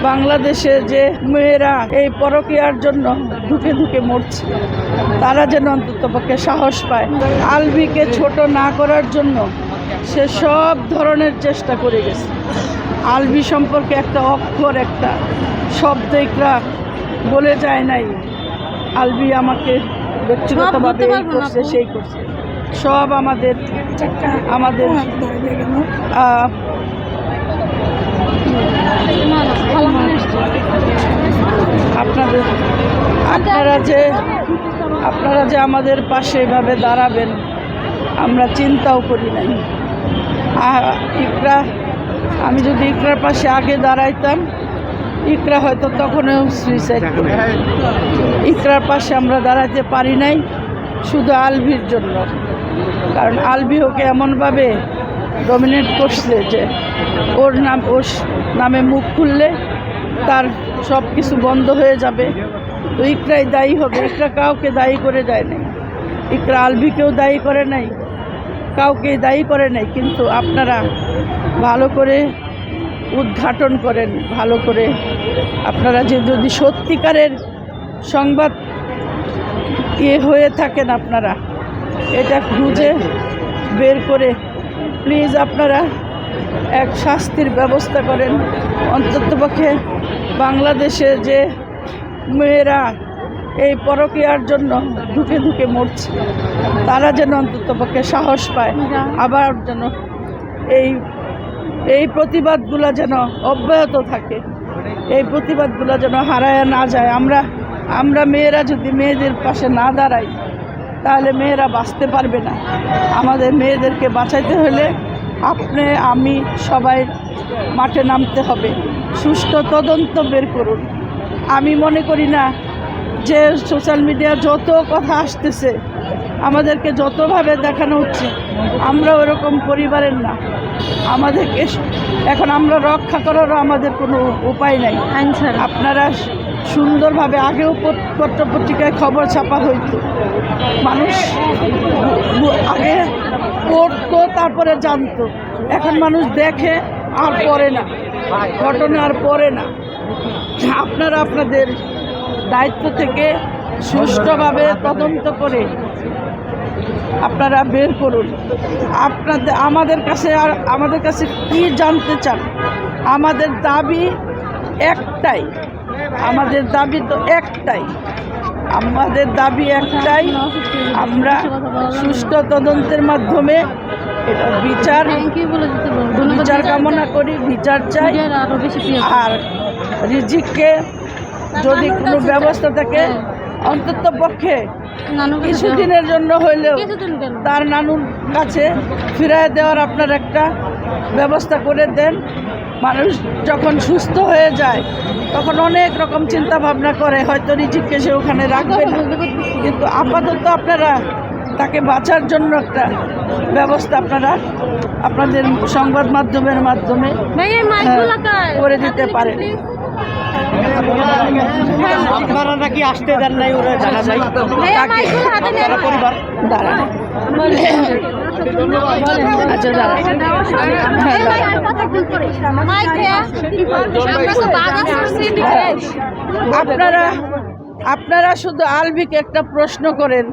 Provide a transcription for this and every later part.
বাংলাদেশে যে মেয়েরা এই পরকীয়ার জন্য ধুকে ধুকে মরছে, তারা যেন অন্ততপক্ষে সাহস পায়। আলবিকে ছোট না করার জন্য সে সব ধরনের চেষ্টা করে গেছে। আলবি সম্পর্কে একটা অক্ষর, একটা শব্দ ইকরা বলে যায় নাই। আলবি আমাকে ব্যক্তিগতভাবে এই করছে, সেই করছে, সব আমাদের আপনারা যে আমাদের পাশে এভাবে দাঁড়াবেন আমরা চিন্তাও করি নাই। ইকরা, আমি যদি ইকরার পাশে আগে দাঁড়াইতাম, ইকরা হয়তো তখনও সুইসাইড করত। ইকরার পাশে আমরা দাঁড়াতে পারি নাই শুধু আলভির জন্য, কারণ আলভি ওকে এমনভাবে ডমিনেট করছে যে ওর নামে মুখ খুললে তার সব কিছু বন্ধ হয়ে যাবে। তো ইকরাই দায়ী হবে। ইকরা কাউকে দায়ী করে যায় নাই, ইকরা আলভিকেও দায়ী করে নাই, কাউকে দায়ী করে নাই। কিন্তু আপনারা ভালো করে উদ্ঘাটন করেন, ভালো করে আপনারা যদি সত্যিকারের সংবাদ হয়ে থাকেন, আপনারা এটা খুঁজে বের করে প্লিজ আপনারা এক শাস্তির ব্যবস্থা করেন। অন্ততপক্ষে বাংলাদেশে যে মেয়েরা এই পরকীয়ার জন্য ধুকে ধুকে মরছে, তারা যেন অন্ততপক্ষে সাহস পায়। আবার যেন এই প্রতিবাদগুলো যেন অব্যাহত থাকে, এই প্রতিবাদগুলো যেন হারায় না যায়। আমরা মেয়েরা যদি মেয়েদের পাশে না দাঁড়াই তাহলে মেয়েরা বাঁচতে পারবে না। আমাদের মেয়েদেরকে বাঁচাইতে হলে আপনি, আমি, সবাই মাঠে নামতে হবে। সুষ্ঠু তদন্ত বের করুন। আমি মনে করি না যে সোশ্যাল মিডিয়া যত কথা আসতেছে, আমাদেরকে যতভাবে দেখানো হচ্ছে, আমরা ওরকম পরিবারের না। আমাদেরকে এখন আমরা রক্ষা করারও আমাদের কোনো উপায় নাই। আপনারা সুন্দরভাবে, আগেও পত্রপত্রিকায় খবর ছাপা হইতো, মানুষ আগে পড়তো তারপরে জানতো। এখন মানুষ দেখে আর পড়ে না, ঘটনা আর পড়ে না। আপনারা আপনাদের দায়িত্ব থেকে সুষ্ঠুভাবে তদন্ত করে আপনারা বের করুন। আমাদের কাছে কি জানতে চান? আমাদের দাবি একটাই, আমাদের দাবি তো একটাই, আমরা সুষ্ঠু তদন্তের মাধ্যমে এটা বিচার কামনা করি, বিচার চাই। আর রিজিককে যদি কোনো ব্যবস্থা থাকে, অন্তত পক্ষে কিছুদিনের জন্য হইলেও তার নানুর কাছে ফিরিয়ে দেওয়ার আপনার একটা ব্যবস্থা করে দেন। মানুষ যখন সুস্থ হয়ে যায় তখন অনেক রকম চিন্তা ভাবনা করে, হয়তো রিজিককে সে ওখানে রাখবে না, কিন্তু আপাতত আপনারা তাকে বাঁচার জন্য একটা ব্যবস্থা আপনারা আপনাদের সংবাদ মাধ্যমের মাধ্যমে করে দিতে পারেন। আপনারা নাকি আসতে দেন নাই, ওরা জানা যায় পরিবার দাঁড়ান। আচ্ছা আপনারা শুধু আলবিকে একটা প্রশ্ন করেন।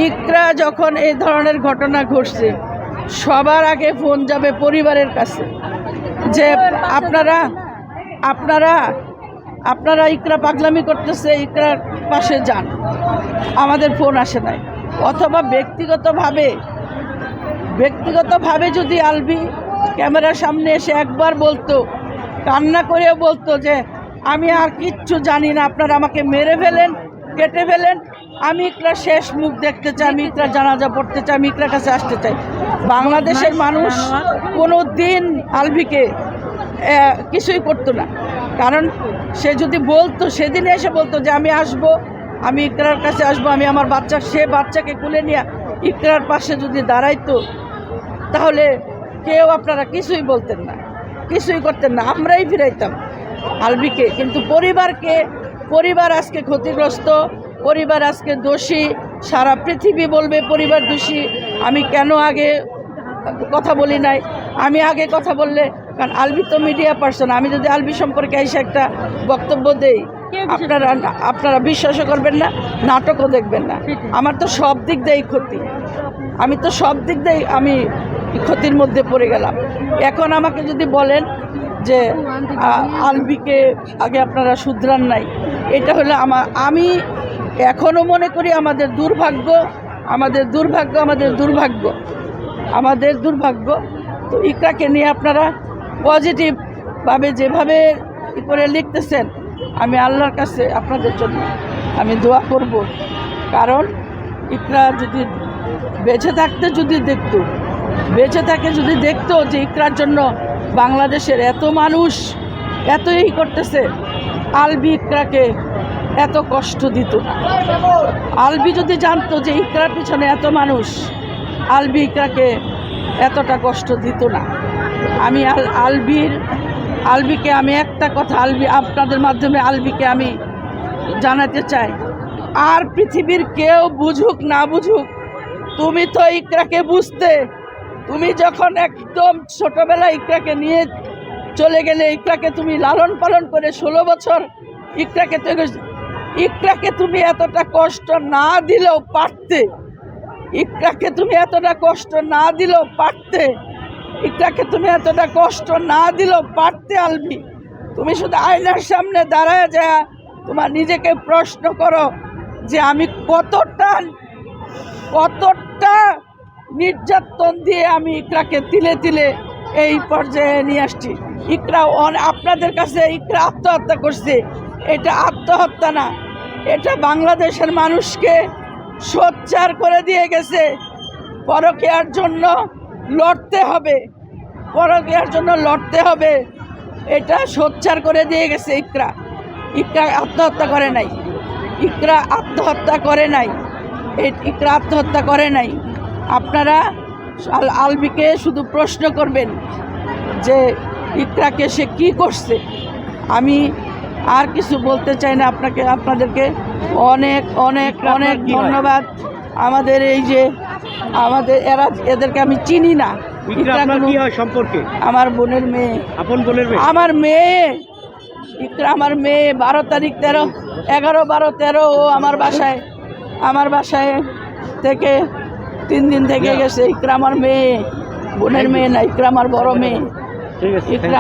ইকরা যখন এই ধরনের ঘটনা ঘটছে, সবার আগে ফোন যাবে পরিবারের কাছে যে আপনারা ইকরা পাগলামি করতেছে, ইকরার পাশে যান। আমাদের ফোন আসে নাই। অথবা ব্যক্তিগতভাবে যদি আলবি ক্যামেরার সামনে এসে একবার বলতো, কান্না করে বলতো যে আমি আর কিচ্ছু জানি না, আপনারা আমাকে মেরে ফেলেন, কেটে ফেলেন, আমি ইকরার শেষ মুখ দেখতে চাই, আমি ইকরার জানাজা পড়তে চাই, আমি ইকরার কাছে আসতে চাই। বাংলাদেশের মানুষ কোনো দিন আলবিকে কিছুই করতো না। কারণ সে যদি বলতো, সেদিনে এসে বলতো যে আমি আসবো, আমি ইকরার কাছে আসবো, আমি আমার সে বাচ্চাকে কুলে নিয়ে ইকরার পাশে যদি দাঁড়াইতো, তাহলে কেউ আপনারা কিছুই বলতেন না, কিছুই করতেন না, আমরাই ফিরাইতাম আলবিকে। কিন্তু পরিবার আজকে ক্ষতিগ্রস্ত, পরিবার আজকে দোষী, সারা পৃথিবী বলবে পরিবার দোষী। আমি কেন আগে কথা বলি নাই? আমি আগে কথা বললে কারণ আলবি তো মিডিয়া পার্সন, আমি যদি আলবি সম্পর্কে এসে একটা বক্তব্য দেই আপনারা বিশ্বাসও করবেন না, নাটকও দেখবেন না। আমার তো সব দিক দিয়েই ক্ষতি, আমি তো সব দিক দিয়েই আমি ক্ষতির মধ্যে পড়ে গেলাম। এখন আমাকে যদি বলেন যে আলবিকে আগে আপনারা শুধরান নাই, এটা হলো আমি এখনও মনে করি আমাদের দুর্ভাগ্য, আমাদের দুর্ভাগ্য, আমাদের দুর্ভাগ্য, আমাদের দুর্ভাগ্য। তো ইকরাকে নিয়ে আপনারা পজিটিভভাবে যেভাবে করে লিখতেছেন, আমি আল্লাহর কাছে আপনাদের জন্য আমি দোয়া করব। কারণ ইকরা যদি বেঁচে থাকতে যদি দেখতো, বেঁচে থাকে যদি দেখতো যে ইকরার জন্য বাংলাদেশের এত মানুষ এত এই করতেছে, আলবি ইকরাকে এত কষ্ট দিত না। আলবি যদি জানতো যে ইকরার পিছনে এত মানুষ, আলবি ইকরাকে এতটা কষ্ট দিত না। আমি আলবিকে আমি একটা কথা আপনাদের মাধ্যমে আলবিকে আমি জানাতে চাই, আর পৃথিবীর কেউ বুঝুক না বুঝুক, তুমি তো ইকরাকে বুঝতে, তুমি যখন একদম ছোটবেলায় ইকরাকে নিয়ে চলে গেলে, ইকরাকে তুমি লালন পালন করে 16 বছর ইকরাকে তুমি এতটা কষ্ট না দিলেও পারতে, ইকরাকে তুমি এতটা কষ্ট না দিলেও পারতে, ইকরাকে তুমি এতটা কষ্ট না দিলেও পারতে। আলবি, তুমি শুধু আয়নার সামনে দাঁড়ায় যায় তোমার নিজেকে প্রশ্ন করো যে আমি কতটা নির্যাতন দিয়ে আমি ইকরাকে তিলে তিলে এই পর্যায়ে নিয়ে আসছি। ইকরা আপনাদের কাছে ইকরা আত্মহত্যা করছে, এটা আত্মহত্যা না, এটা বাংলাদেশের মানুষকে সোচ্চার করে দিয়ে গেছে। পরকীয়ার জন্য লড়তে হবে, পরকীয়ার জন্য লড়তে হবে, এটা সোচ্চার করে দিয়ে গেছে। ইকরা আত্মহত্যা করে নাই, ইকরা আত্মহত্যা করে নাই, ইকরা আত্মহত্যা করে নাই। আপনারা আলবিকে শুধু প্রশ্ন করবেন যে ইকরাকে সে কি করছে। আমি আর কিছু বলতে চাই না। আপনাদেরকে অনেক অনেক অনেক ধন্যবাদ। আমাদের এই যে এদেরকে আমি চিনি না। সম্পর্কে আমার বোনের মেয়ে, আপন বোনের মেয়ে, আমার মেয়ে ইকরা, আমার মেয়ে 12 তারিখ 11, 12, 13 ও আমার বাসায় থেকে 3 দিন থেকে গেছে। ইকরা আমার মেয়ে, বোনের মেয়ে না, ইকরা আমার বড় মেয়ে। ঠিক আছে। ইকরা